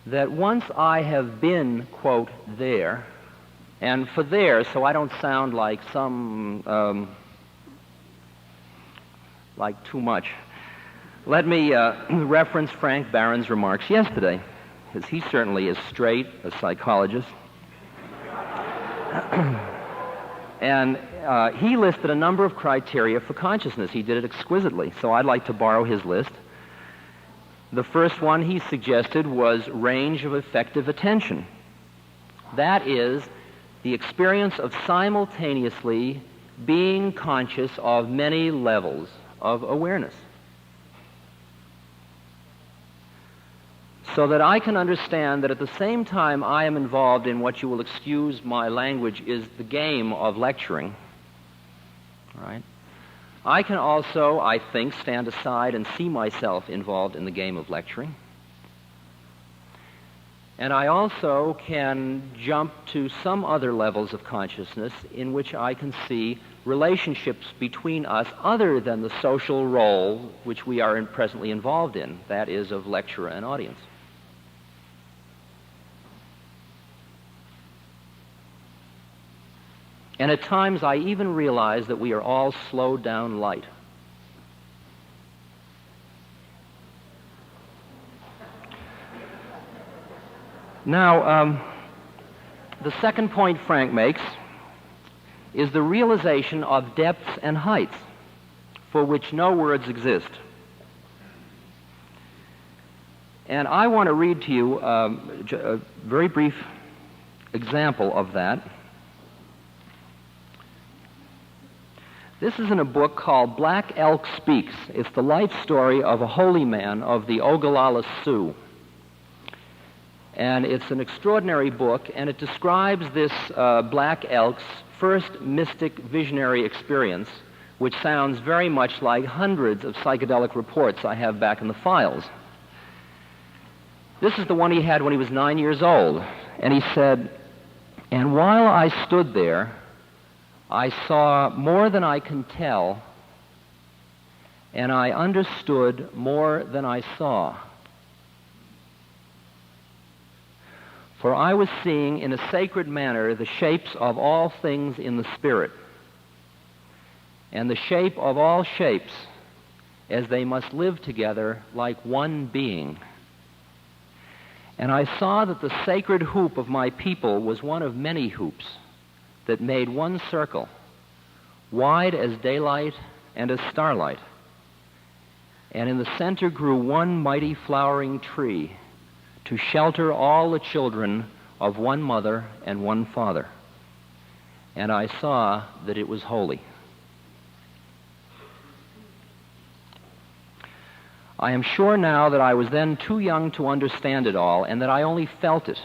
that once I have been, quote, there, and for there, so I don't sound like like too much, let me reference Frank Barron's remarks yesterday, because he certainly is straight, a psychologist. And he listed a number of criteria for consciousness. He did it exquisitely, so I'd like to borrow his list. The first one he suggested was range of effective attention. That is, the experience of simultaneously being conscious of many levels of awareness. So that I can understand that at the same time I am involved in what you will excuse my language is the game of lecturing, right? I can also, I think, stand aside and see myself involved in the game of lecturing. And I also can jump to some other levels of consciousness in which I can see relationships between us other than the social role which we are presently involved in, that is, of lecturer and audience. And at times I even realize that we are all slowed down light. Now, the second point Frank makes is the realization of depths and heights for which no words exist. And I want to read to you a very brief example of that. This is in a book called Black Elk Speaks. It's the life story of a holy man of the Ogallala Sioux. And it's an extraordinary book, and it describes this black elk's first mystic visionary experience, which sounds very much like hundreds of psychedelic reports I have back in the files. This is the one he had when he was 9 years old. And he said, "And while I stood there, I saw more than I can tell, and I understood more than I saw. For I was seeing in a sacred manner the shapes of all things in the spirit, and the shape of all shapes as they must live together like one being. And I saw that the sacred hoop of my people was one of many hoops that made one circle, wide as daylight and as starlight. And in the center grew one mighty flowering tree to shelter all the children of one mother and one father. And I saw that it was holy." I am sure now that I was then too young to understand it all, and that I only felt it.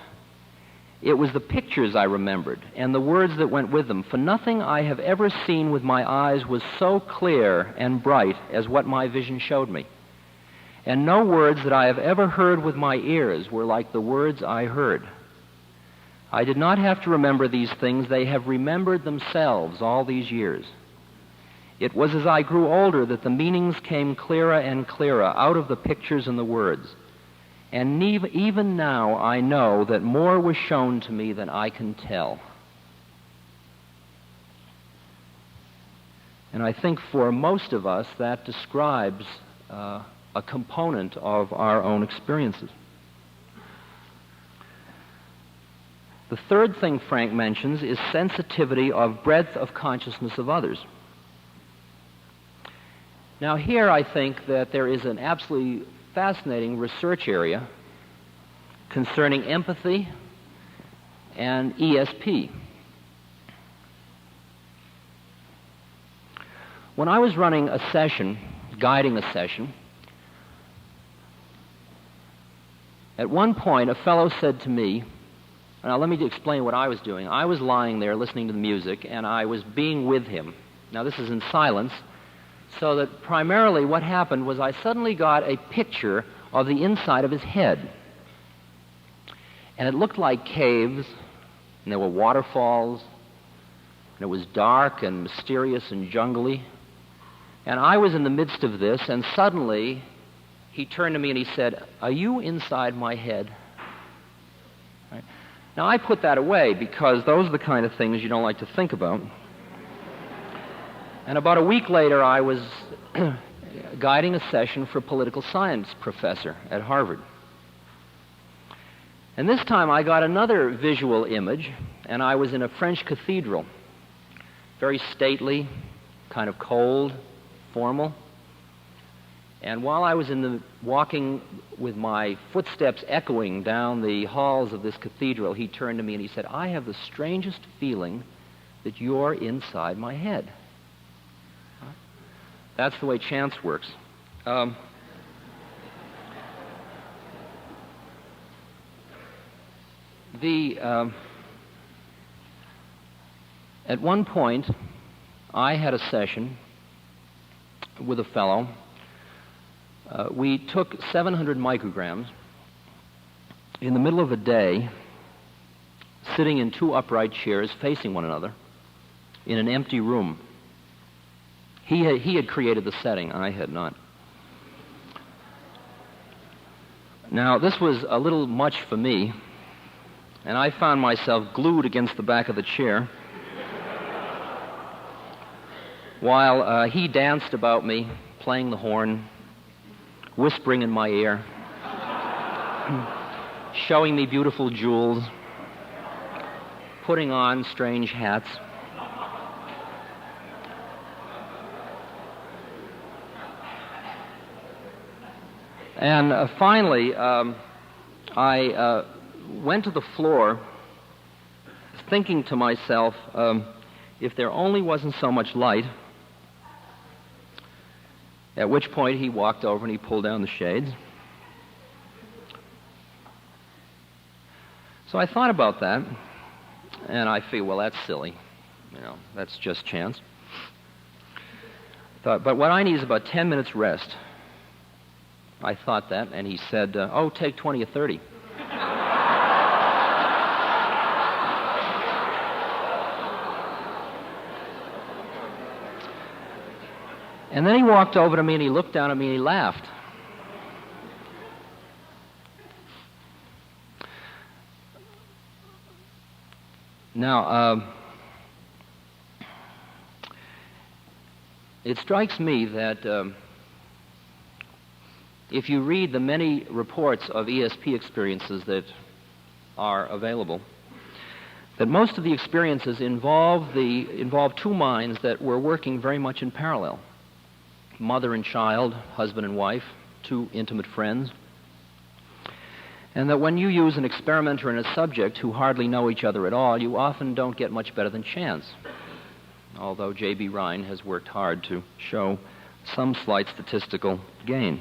It was the pictures I remembered, and the words that went with them, for nothing I have ever seen with my eyes was so clear and bright as what my vision showed me. And no words that I have ever heard with my ears were like the words I heard. I did not have to remember these things. They have remembered themselves all these years. It was as I grew older that the meanings came clearer and clearer out of the pictures and the words. And even now I know that more was shown to me than I can tell. And I think for most of us that describes a component of our own experiences. The third thing Frank mentions is sensitivity of breadth of consciousness of others. Now here I think that there is an absolutely fascinating research area concerning empathy and ESP. When I was running a session, guiding a session, at one point a fellow said to me, now let me explain what I was doing. I was lying there listening to the music, and I was being with him. Now this is in silence, so that primarily what happened was I suddenly got a picture of the inside of his head. And it looked like caves, and there were waterfalls, and it was dark and mysterious and jungly. And I was in the midst of this, and suddenly he turned to me and he said, "Are you inside my head?" Now, I put that away because those are the kind of things you don't like to think about. And about a week later, I was guiding a session for a political science professor at Harvard. And this time I got another visual image, and I was in a French cathedral, very stately, kind of cold, formal. And while I was walking with my footsteps echoing down the halls of this cathedral, he turned to me and he said, "I have the strangest feeling that you're inside my head." That's the way chance works. At one point, I had a session with a fellow. We took 700 micrograms in the middle of a day, sitting in two upright chairs facing one another in an empty room. He had created the setting, I had not. Now, this was a little much for me, and I found myself glued against the back of the chair while he danced about me, playing the horn, whispering in my ear, showing me beautiful jewels, putting on strange hats. And finally, I went to the floor thinking to myself, if there only wasn't so much light, at which point he walked over and he pulled down the shades. So I thought about that, and I figured, well, that's silly. That's just chance. But what I need is about 10 minutes rest. I thought that, and he said, oh, take 20 or 30. And then he walked over to me and he looked down at me and he laughed. Now, it strikes me that if you read the many reports of ESP experiences that are available, that most of the experiences involve two minds that were working very much in parallel. Mother and child, husband and wife, two intimate friends. And that when you use an experimenter and a subject who hardly know each other at all, you often don't get much better than chance. Although J.B. Rhine has worked hard to show some slight statistical gain.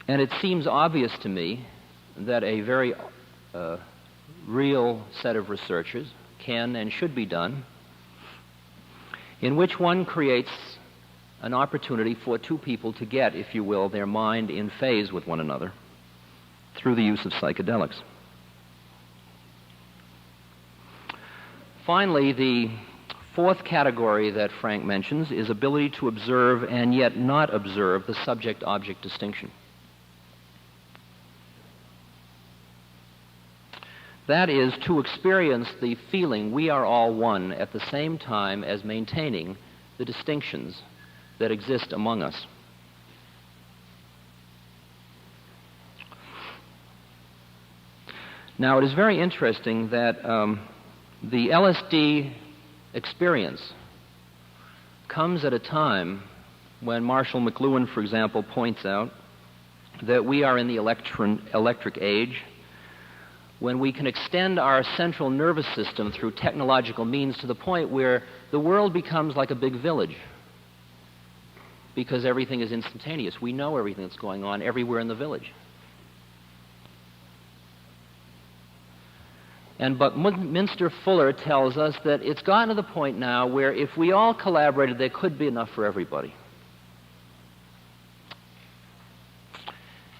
And it seems obvious to me that a very real set of researches can and should be done, in which one creates an opportunity for two people to get, if you will, their mind in phase with one another through the use of psychedelics. Finally, the fourth category that Frank mentions is ability to observe and yet not observe the subject-object distinction. That is to experience the feeling we are all one at the same time as maintaining the distinctions that exist among us. Now, it is very interesting that the LSD experience comes at a time when Marshall McLuhan, for example, points out that we are in the electric age, when we can extend our central nervous system through technological means to the point where the world becomes like a big village because everything is instantaneous. We know everything that's going on everywhere in the village. And Buckminster Fuller tells us that it's gotten to the point now where if we all collaborated, there could be enough for everybody.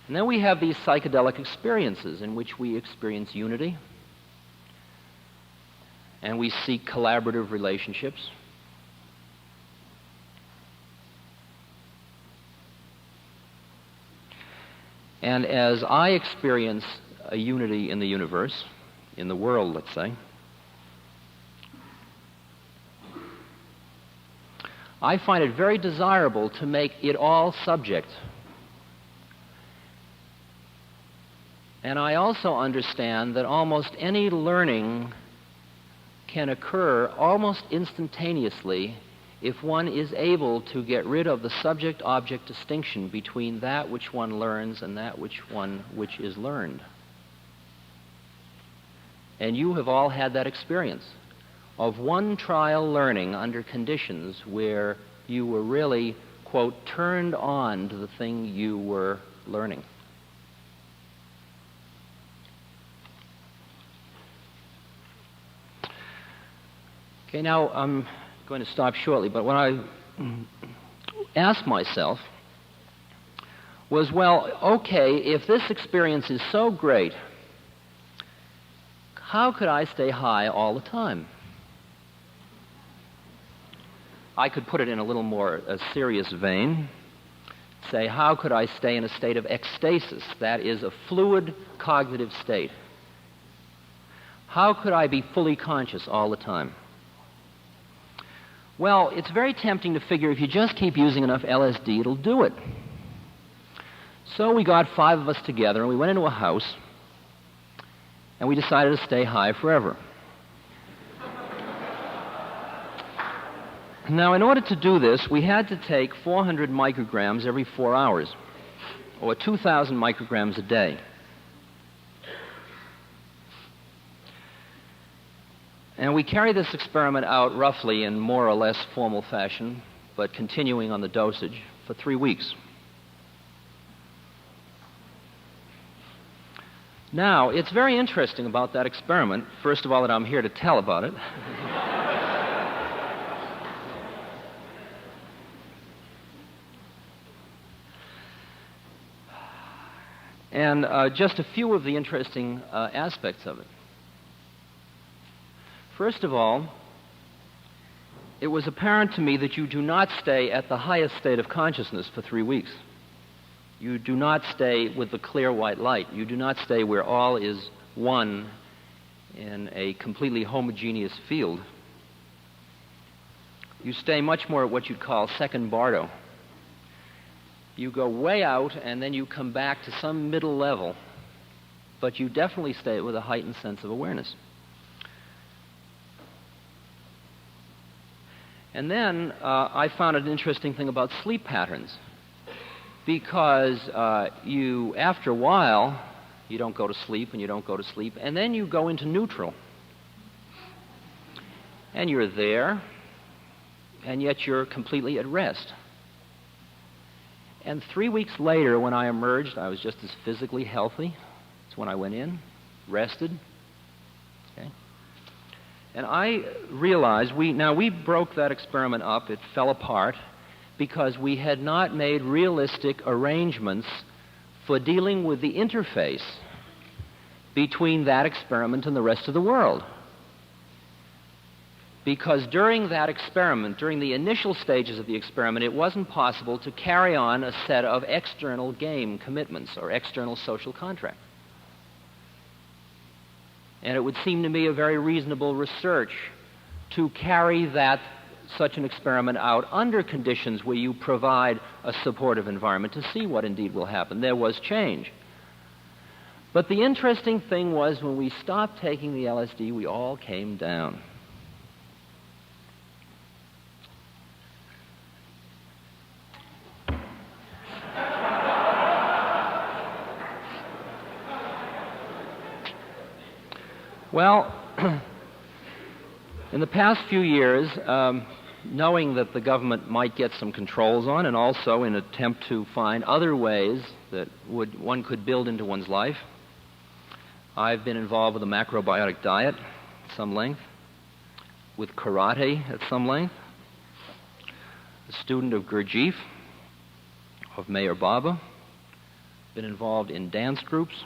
And then we have these psychedelic experiences in which we experience unity and we seek collaborative relationships. And as I experience a unity in the universe, in the world, let's say, I find it very desirable to make it all subject. And I also understand that almost any learning can occur almost instantaneously if one is able to get rid of the subject-object distinction between that which one learns and that which is learned. And you have all had that experience of one trial learning under conditions where you were really, quote, turned on to the thing you were learning. Okay, now I'm going to stop shortly, but what I asked myself was, well, okay, if this experience is so great, how could I stay high all the time? I could put it in a little more serious vein. Say, how could I stay in a state of ecstasis? That is a fluid cognitive state. How could I be fully conscious all the time? Well, it's very tempting to figure if you just keep using enough LSD, it'll do it. So we got 5 of us together, and we went into a house, and we decided to stay high forever. Now, in order to do this, we had to take 400 micrograms every 4 hours, or 2,000 micrograms a day. And we carried this experiment out roughly in more or less formal fashion, but continuing on the dosage for 3 weeks. Now, it's very interesting about that experiment, first of all, that I'm here to tell about it. And just a few of the interesting aspects of it. First of all, it was apparent to me that you do not stay at the highest state of consciousness for 3 weeks. You do not stay with the clear white light. You do not stay where all is one in a completely homogeneous field. You stay much more at what you'd call second bardo. You go way out and then you come back to some middle level, but you definitely stay with a heightened sense of awareness. And then I found an interesting thing about sleep patterns, because you, after a while, you don't go to sleep and you don't go to sleep, and then you go into neutral. And you're there, and yet you're completely at rest. And 3 weeks later, when I emerged, I was just as physically healthy as when I went in, rested. Okay? And I realized, we broke that experiment up. It fell apart because we had not made realistic arrangements for dealing with the interface between that experiment and the rest of the world. Because during that experiment, during the initial stages of the experiment, it wasn't possible to carry on a set of external game commitments or external social contract. And it would seem to me a very reasonable research to carry such an experiment out under conditions where you provide a supportive environment to see what indeed will happen. There was change. But the interesting thing was, when we stopped taking the LSD, we all came down. Well, in the past few years, knowing that the government might get some controls on, and also in an attempt to find other ways that one could build into one's life, I've been involved with a macrobiotic diet at some length, with karate at some length, a student of Gurdjieff, of Mayor Baba, been involved in dance groups,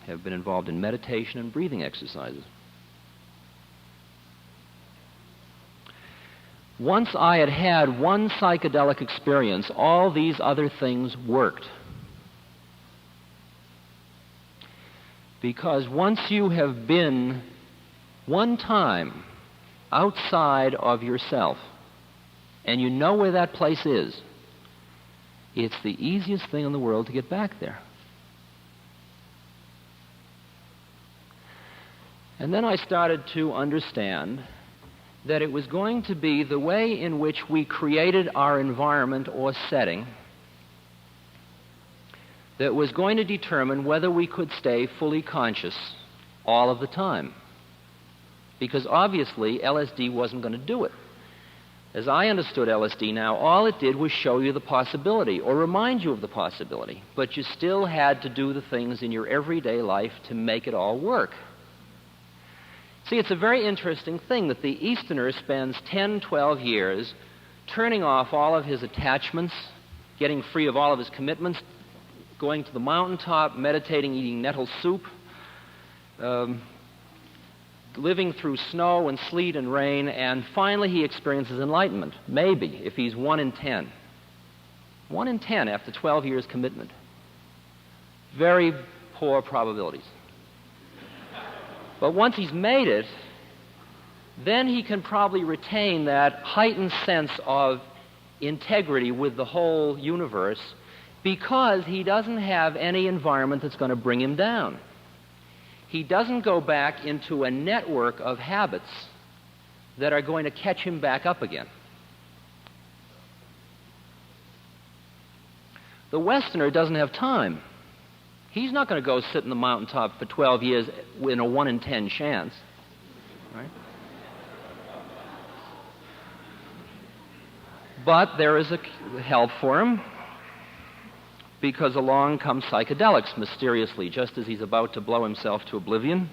have been involved in meditation and breathing exercises. Once I had had one psychedelic experience, all these other things worked. Because once you have been one time outside of yourself, and you know where that place is, it's the easiest thing in the world to get back there. And then I started to understand that it was going to be the way in which we created our environment or setting that was going to determine whether we could stay fully conscious all of the time. Because obviously LSD wasn't going to do it. As I understood LSD now, all it did was show you the possibility or remind you of the possibility, but you still had to do the things in your everyday life to make it all work. See, it's a very interesting thing that the Easterner spends 10, 12 years turning off all of his attachments, getting free of all of his commitments, going to the mountaintop, meditating, eating nettle soup, living through snow and sleet and rain, and finally he experiences enlightenment. Maybe, if he's 1 in 10. 1 in 10 after 12 years commitment. Very poor probabilities. But once he's made it, then he can probably retain that heightened sense of integrity with the whole universe because he doesn't have any environment that's going to bring him down. He doesn't go back into a network of habits that are going to catch him back up again. The Westerner doesn't have time. He's not going to go sit in the mountaintop for 12 years in a 1 in 10 chance, right? But there is a help for him, because along come psychedelics mysteriously, just as he's about to blow himself to oblivion.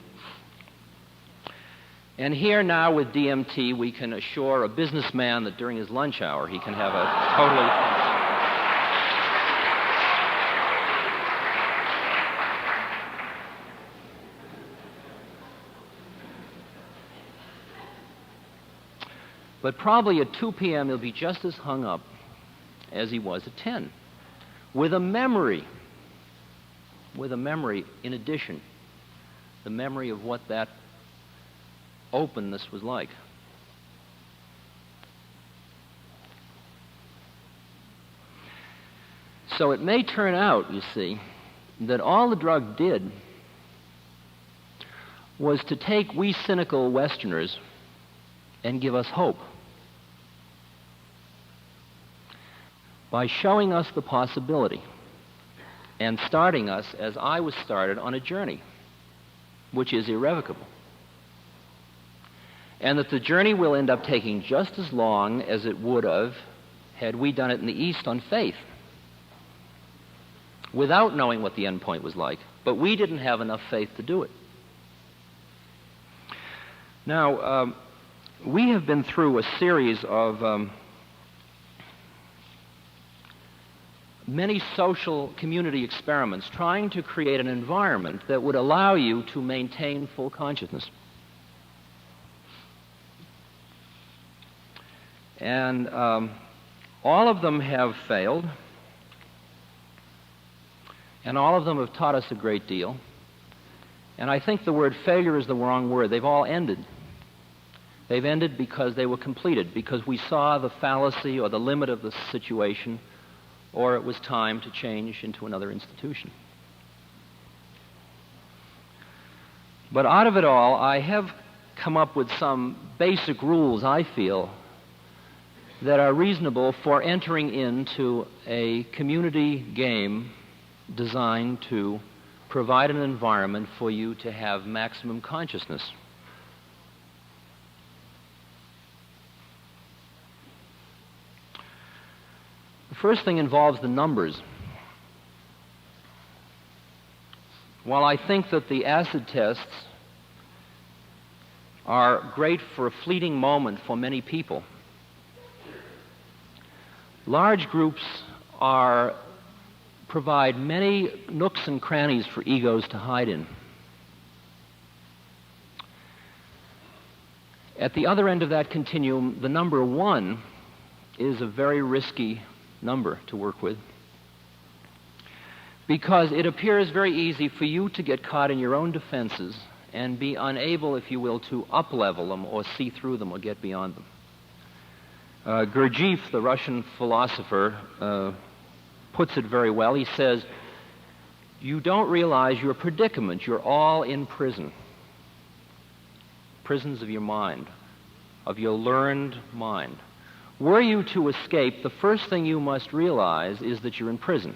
And here now with DMT, we can assure a businessman that during his lunch hour he can have a totally... But probably at 2 p.m. he'll be just as hung up as he was at 10. With a memory in addition, the memory of what that openness was like. So it may turn out, you see, that all the drug did was to take we cynical Westerners and give us hope by showing us the possibility and starting us, as I was started, on a journey which is irrevocable. And that the journey will end up taking just as long as it would have had we done it in the East on faith, without knowing what the end point was like. But we didn't have enough faith to do it. Now, we have been through a series of many social community experiments trying to create an environment that would allow you to maintain full consciousness. And all of them have failed, and all of them have taught us a great deal. And I think the word failure is the wrong word. They've all ended. They've ended because they were completed, because we saw the fallacy or the limit of the situation, or it was time to change into another institution. But out of it all, I have come up with some basic rules, I feel, that are reasonable for entering into a community game designed to provide an environment for you to have maximum consciousness. The first thing involves the numbers. While I think that the acid tests are great for a fleeting moment for many people, large groups provide many nooks and crannies for egos to hide in. At the other end of that continuum, the number 1 is a very risky number to work with, because it appears very easy for you to get caught in your own defenses and be unable, if you will, to up-level them or see through them or get beyond them. Gurdjieff, the Russian philosopher, puts it very well. He says, you don't realize your predicament. You're all in prison. Prisons of your mind, of your learned mind. Were you to escape, the first thing you must realize is that you're in prison.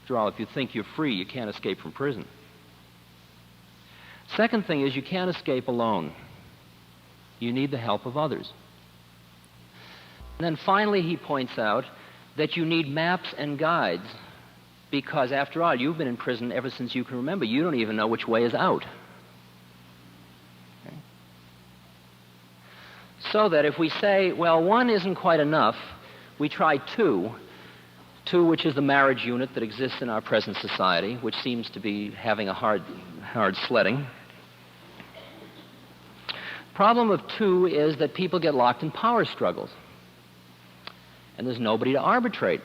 After all, if you think you're free, you can't escape from prison. Second thing is you can't escape alone. You need the help of others. And then finally he points out that you need maps and guides because, after all, you've been in prison ever since you can remember. You don't even know which way is out. Okay? So that if we say, well, one isn't quite enough, we try two, which is the marriage unit that exists in our present society, which seems to be having a hard sledding. Problem of two is that people get locked in power struggles. And there's nobody to arbitrate.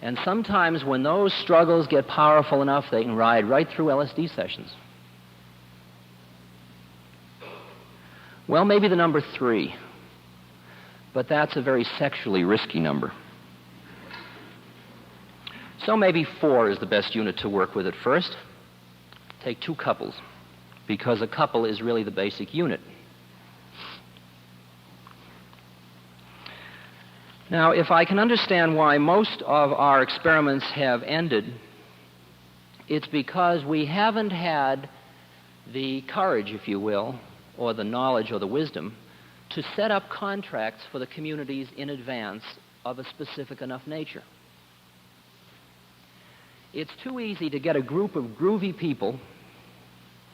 And sometimes when those struggles get powerful enough, they can ride right through LSD sessions. Well, maybe the number 3. But that's a very sexually risky number. So maybe 4 is the best unit to work with at first. Take 2 couples, because a couple is really the basic unit. Now, if I can understand why most of our experiments have ended, it's because we haven't had the courage, if you will, or the knowledge or the wisdom to set up contracts for the communities in advance of a specific enough nature. It's too easy to get a group of groovy people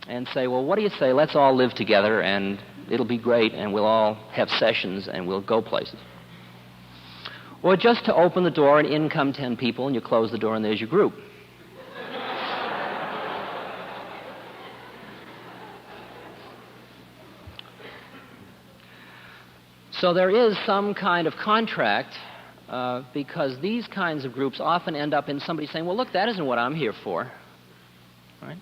and say, well, what do you say, let's all live together and it'll be great and we'll all have sessions and we'll go places. Or just to open the door and in come 10 people and you close the door and there's your group. So there is some kind of contract because these kinds of groups often end up in somebody saying, well, look, that isn't what I'm here for. Right?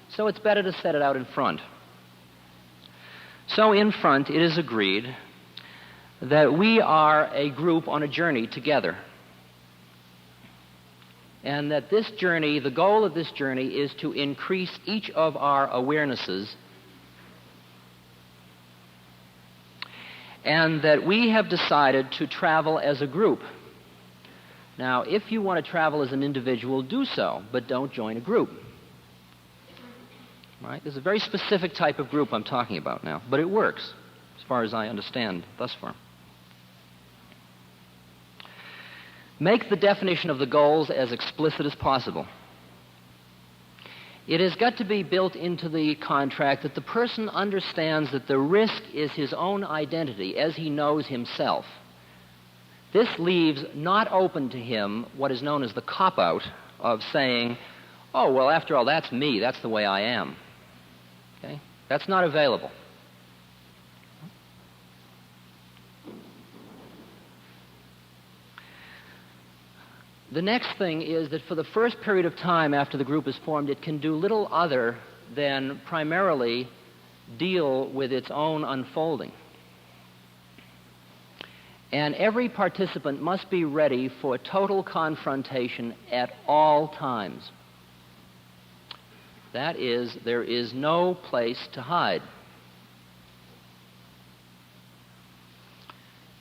So it's better to set it out in front. So in front, it is agreed that we are a group on a journey together. And that this journey, the goal of this journey is to increase each of our awarenesses, and that we have decided to travel as a group. Now, if you want to travel as an individual, do so, but don't join a group. Right? There's a very specific type of group I'm talking about now, but it works, as far as I understand thus far. Make the definition of the goals as explicit as possible. It has got to be built into the contract that the person understands that the risk is his own identity as he knows himself. This leaves not open to him what is known as the cop-out of saying, oh, well, after all, that's me, that's the way I am. Okay? That's not available. The next thing is that for the first period of time after the group is formed, it can do little other than primarily deal with its own unfolding. And every participant must be ready for total confrontation at all times. That is, there is no place to hide.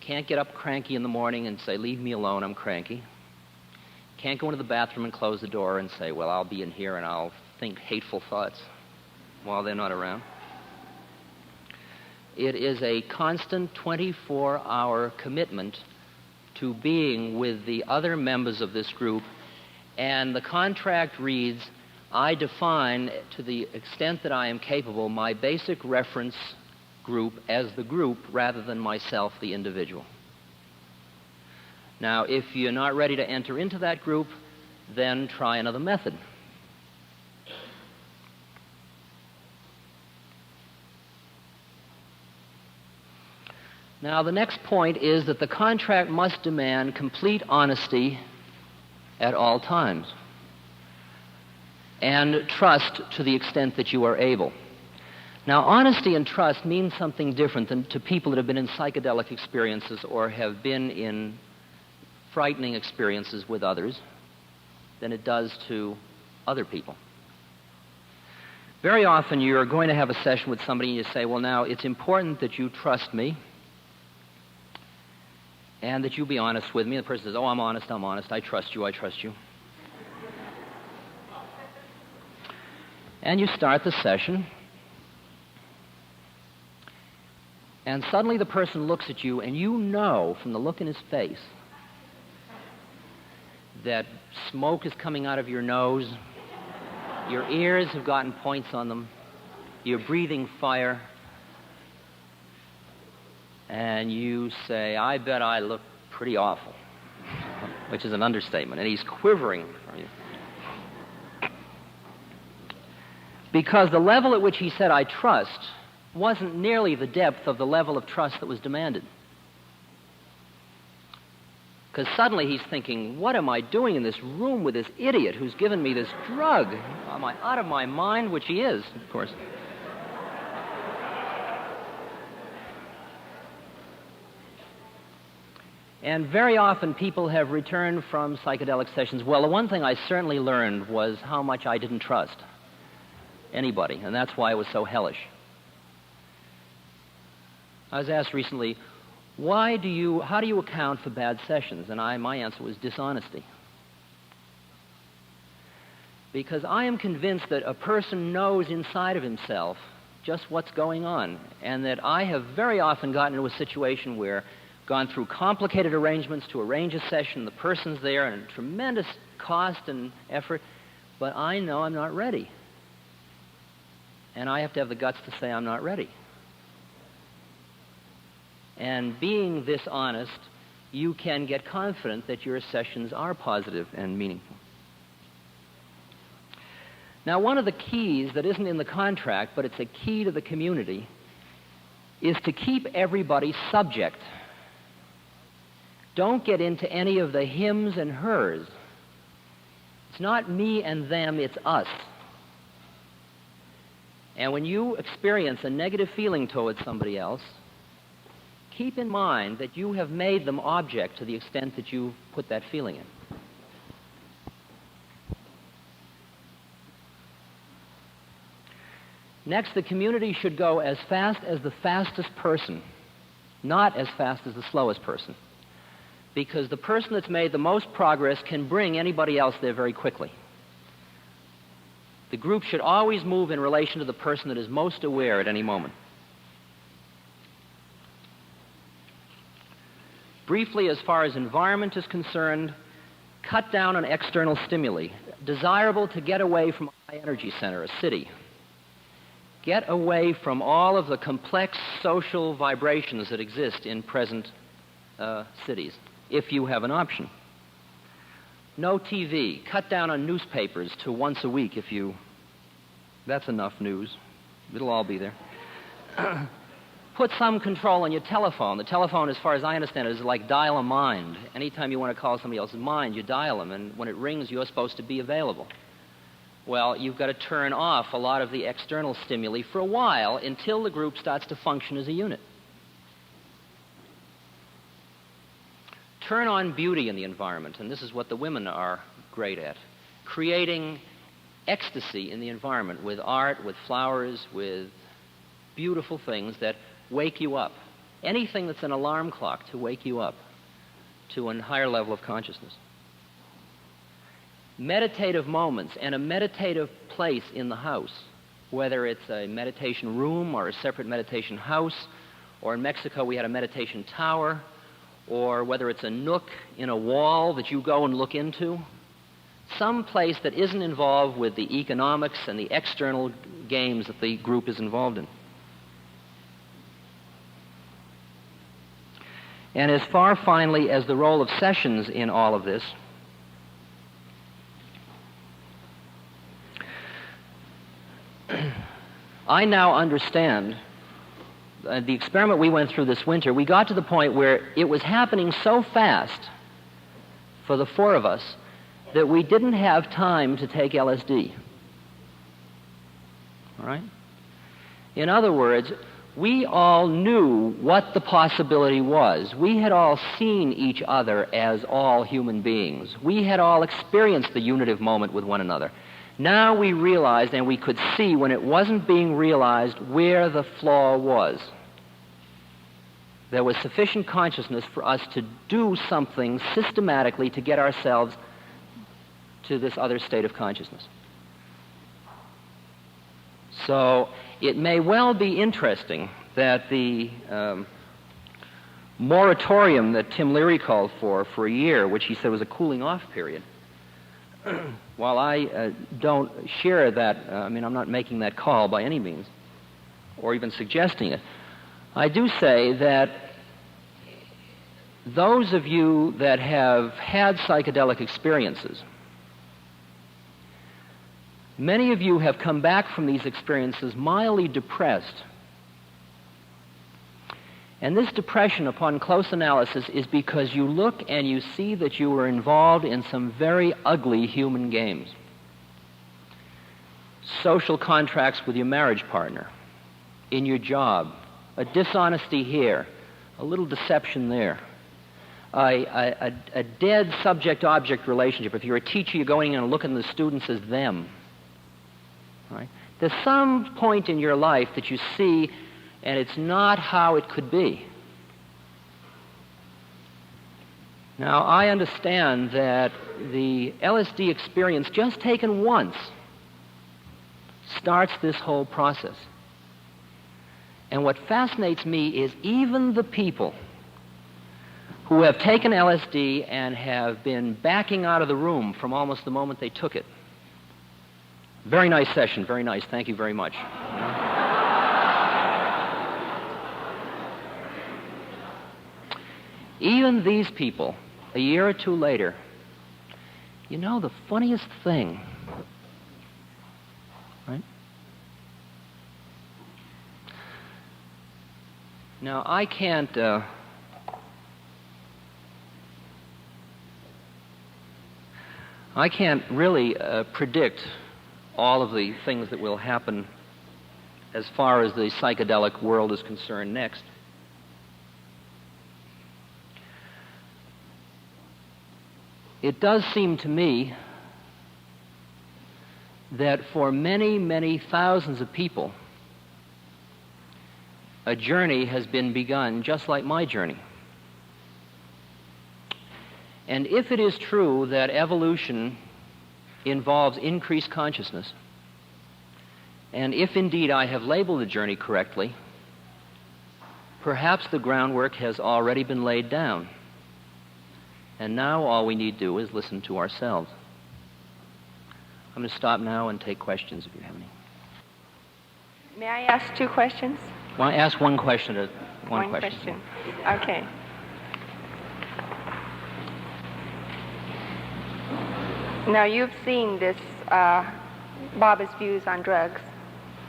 Can't get up cranky in the morning and say, leave me alone, I'm cranky. Can't go into the bathroom and close the door and say, well, I'll be in here and I'll think hateful thoughts while they're not around. It is a constant 24-hour commitment to being with the other members of this group, and the contract reads, I define, to the extent that I am capable, my basic reference group as the group rather than myself, the individual. Now, if you're not ready to enter into that group, then try another method. Now, the next point is that the contract must demand complete honesty at all times. And trust to the extent that you are able. Now, honesty and trust means something different than to people that have been in psychedelic experiences or have been in frightening experiences with others than it does to other people. Very often you're going to have a session with somebody and you say, well, now, it's important that you trust me and that you be honest with me. The person says, oh, I'm honest, I trust you. And you start the session, and suddenly the person looks at you, and you know from the look in his face that smoke is coming out of your nose, your ears have gotten points on them, you're breathing fire, and you say, I bet I look pretty awful, which is an understatement, and he's quivering for you. Because the level at which he said, I trust, wasn't nearly the depth of the level of trust that was demanded. Because suddenly he's thinking, what am I doing in this room with this idiot who's given me this drug? Am I out of my mind? Which he is, of course. And very often people have returned from psychedelic sessions. Well, the one thing I certainly learned was how much I didn't trust anybody, and that's why it was so hellish. I was asked recently, how do you account for bad sessions? And my answer was dishonesty. Because I am convinced that a person knows inside of himself just what's going on, and that I have very often gotten into a situation where gone through complicated arrangements to arrange a session, the person's there, and tremendous cost and effort, but I know I'm not ready. And I have to have the guts to say I'm not ready. And being this honest, you can get confident that your sessions are positive and meaningful. Now, one of the keys that isn't in the contract, but it's a key to the community, is to keep everybody subject. Don't get into any of the hims and hers. It's not me and them, it's us. And when you experience a negative feeling towards somebody else, keep in mind that you have made them object to the extent that you put that feeling in. Next, the community should go as fast as the fastest person, not as fast as the slowest person. Because the person that's made the most progress can bring anybody else there very quickly. The group should always move in relation to the person that is most aware at any moment. Briefly, as far as environment is concerned, cut down on external stimuli. Desirable to get away from a high energy center, a city. Get away from all of the complex social vibrations that exist in present cities, if you have an option. No TV. Cut down on newspapers to once a week if you... That's enough news. It'll all be there. Put some control on your telephone. The telephone, as far as I understand it, is like dial a mind. Anytime you want to call somebody else's mind, you dial them, and when it rings, you're supposed to be available. Well, you've got to turn off a lot of the external stimuli for a while until the group starts to function as a unit. Turn on beauty in the environment, and this is what the women are great at. Creating ecstasy in the environment with art, with flowers, with beautiful things that wake you up. Anything that's an alarm clock to wake you up to a higher level of consciousness. Meditative moments and a meditative place in the house, whether it's a meditation room or a separate meditation house, or in Mexico we had a meditation tower, or whether it's a nook in a wall that you go and look into, some place that isn't involved with the economics and the external games that the group is involved in. And as far, finally, as the role of sessions in all of this, I now understand the experiment we went through this winter. We got to the point where it was happening so fast for the four of us that we didn't have time to take LSD. All right? In other words, we all knew what the possibility was. We had all seen each other as all human beings. We had all experienced the unitive moment with one another. Now we realized, and we could see when it wasn't being realized, where the flaw was. There was sufficient consciousness for us to do something systematically to get ourselves to this other state of consciousness. So it may well be interesting that the moratorium that Tim Leary called for a year, which he said was a cooling off period, while I don't share that, I'm not making that call by any means, or even suggesting it, I do say that those of you that have had psychedelic experiences, many of you have come back from these experiences mildly depressed. And this depression, upon close analysis, is because you look and you see that you were involved in some very ugly human games. Social contracts with your marriage partner, in your job, a dishonesty here, a little deception there, a dead subject-object relationship. If you're a teacher, you're going in and looking at the students as them. Right? There's some point in your life that you see, and it's not how it could be. Now, I understand that the LSD experience, just taken once, starts this whole process. And what fascinates me is even the people who have taken LSD and have been backing out of the room from almost the moment they took it. Very nice session, very nice, thank you very much. Even these people, a year or two later, the funniest thing, right? Now, I can't really predict all of the things that will happen as far as the psychedelic world is concerned next. It does seem to me that for many, many thousands of people, a journey has been begun just like my journey. And if it is true that evolution involves increased consciousness, and if indeed I have labeled the journey correctly, perhaps the groundwork has already been laid down. And now all we need to do is listen to ourselves. I'm going to stop now and take questions if you have any. May I ask 2 questions? Well, ask one question at one question. Okay. Now, you've seen this, Bob's views on drugs.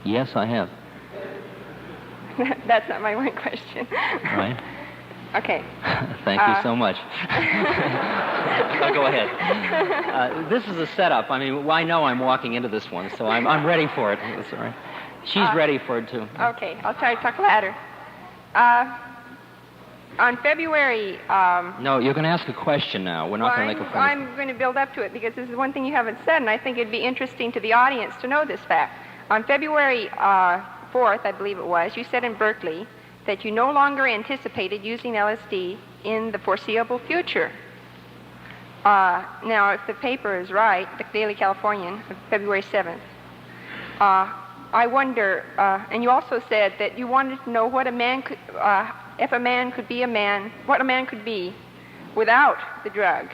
Yes, I have. That's not my one question. Right. Okay. Thank you so much. I'll go ahead. This is a setup. I know I'm walking into this one, so I'm ready for it. That's all right. She's ready for it, too. Okay. I'll try to talk louder. On February... No, you're going to ask a question now. We're not going to make a question. I'm going to build up to it because this is one thing you haven't said, and I think it'd be interesting to the audience to know this fact. On February 4th, I believe it was, you said in Berkeley that you no longer anticipated using LSD in the foreseeable future. Now, if the paper is right, the Daily Californian, February 7th, I wonder, and you also said that you wanted to know what a man could, if a man could be a man, what a man could be without the drug.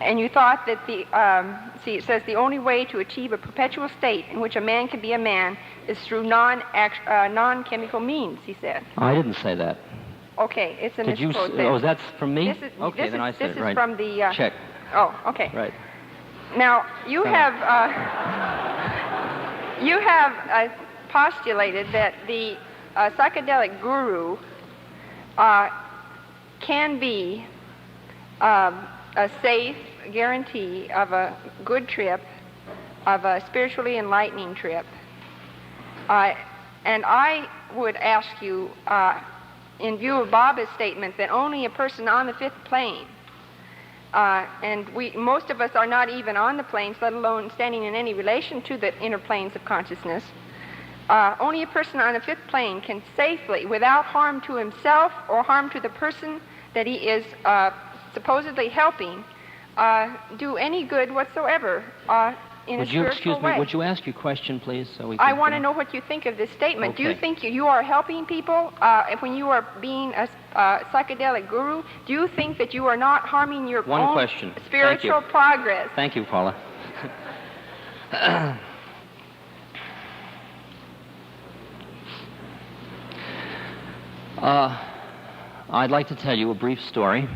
And you thought that it says the only way to achieve a perpetual state in which a man can be a man is through non-chemical means, he said. I didn't say that. Okay, it's a misquote. Oh, that's from me? Okay, then I said it, right. This is from the... Check. Oh, okay. Right. Now, you have postulated that the psychedelic guru can be a safe guarantee of a good trip, of a spiritually enlightening trip. And I would ask you, in view of Baba's statement that only a person on the fifth plane, and most of us are not even on the planes, let alone standing in any relation to the inner planes of consciousness, only a person on the fifth plane can safely, without harm to himself or harm to the person that he is supposedly helping, do any good whatsoever in a spiritual excuse way. me, would you ask your question, please? I want to know what you think of this statement. Okay. Do you think you are helping people when you are being a psychedelic guru? Do you think that you are not harming your own spiritual progress? Thank you, Paula. I'd like to tell you a brief story.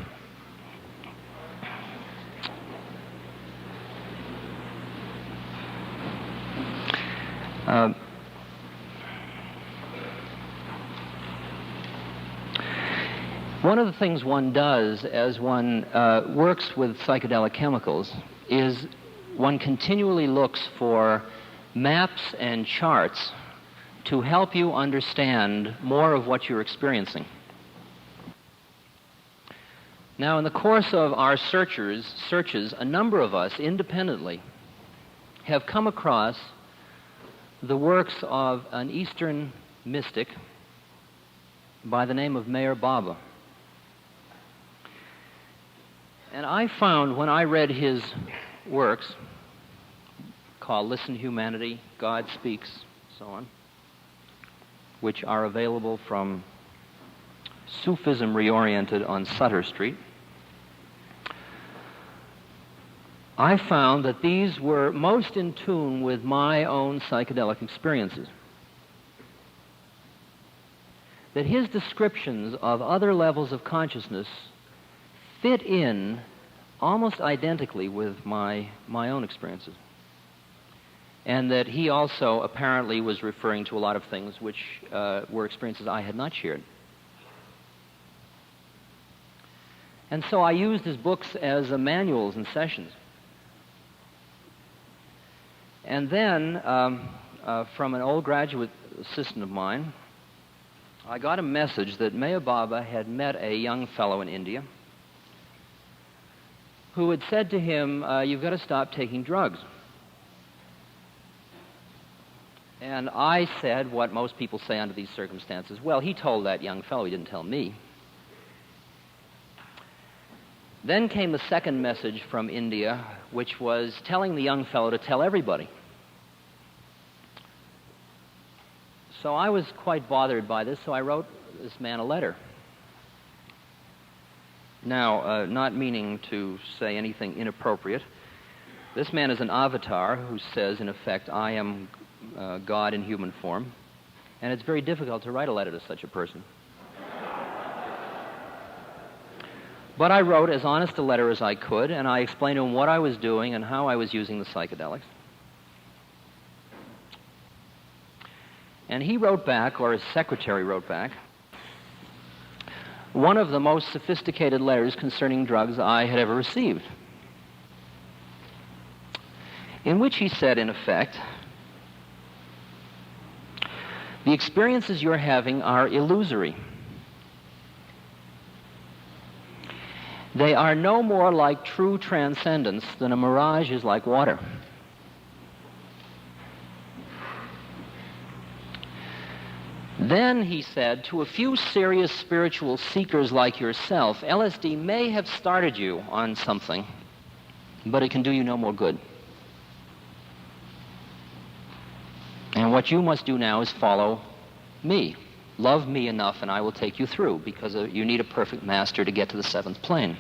One of the things one does as one works with psychedelic chemicals is one continually looks for maps and charts to help you understand more of what you're experiencing. Now, in the course of our searches, a number of us independently have come across the works of an Eastern mystic by the name of Meher Baba. And I found when I read his works, called Listen Humanity, God Speaks, so on, which are available from Sufism Reoriented on Sutter Street, I found that these were most in tune with my own psychedelic experiences. That his descriptions of other levels of consciousness fit in almost identically with my own experiences. And that he also apparently was referring to a lot of things which were experiences I had not shared. And so I used his books as manuals and sessions. And then, from an old graduate assistant of mine, I got a message that Meher Baba had met a young fellow in India who had said to him, you've got to stop taking drugs. And I said what most people say under these circumstances. Well, he told that young fellow, he didn't tell me. Then came the second message from India, which was telling the young fellow to tell everybody. So I was quite bothered by this, so I wrote this man a letter. Now, not meaning to say anything inappropriate, this man is an avatar who says, in effect, I am God in human form, and it's very difficult to write a letter to such a person. But I wrote as honest a letter as I could, and I explained to him what I was doing and how I was using the psychedelics. And he wrote back, or his secretary wrote back, one of the most sophisticated letters concerning drugs I had ever received, in which he said, in effect, the experiences you're having are illusory. They are no more like true transcendence than a mirage is like water. Then, he said, to a few serious spiritual seekers like yourself, LSD may have started you on something, but it can do you no more good. And what you must do now is follow me. Love me enough and I will take you through, because you need a perfect master to get to the seventh plane.